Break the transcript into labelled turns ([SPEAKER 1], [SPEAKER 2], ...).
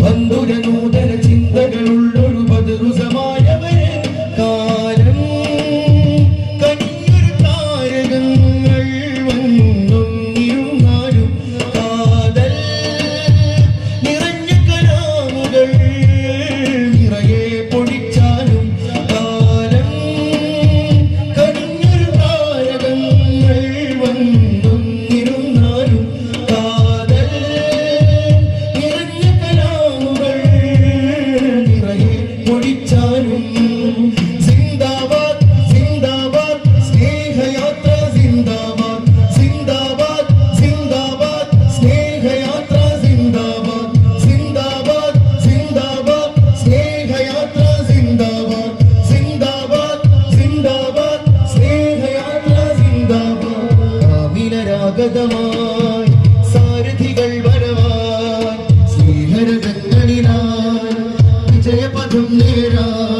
[SPEAKER 1] ബന്ധുരനൂതന ചിന്തകളുള്ളൊരു ബദറുസമായവരെ കാലം കനിഞ്ഞൊരു താരകങ്ങൾ വന്നും ഇരുന്നാലും കാതൽ നിറഞ്ഞ കലാമുകൾ നിറയെ പൊടിച്ചാലും കാലം കനിഞ്ഞൊരു താരകങ്ങൾ വന്നും ഇരുന്നാലും കാതൽ നിറഞ്ഞ കലാമുകൾ നിറയെ പൊടിച്ചാലും സിന്ദാബാദ് സിന്ദാബാദ് സ്നേഹയാത്ര സിന്ദാബാദ് സിന്ദാബാദ് സിന്ദാബാദ് സ്നേഹയാത്ര സിന്ദാബാദ് സിന്ദാബാദ് സിന്ദാബാദ് സ്നേഹയാത്ര സിന്ദാബാദ് സിന്ദാബാദ് സിന്ദാബാദ് സ്നേഹയാത്ര സിന്ദാബാദ് കാമിലരാഗതമായി സാരഥികൾ വരവാൻ സ്നേഹരഥങ്ങളിലാൽ വിജയപഥം നേരാൻ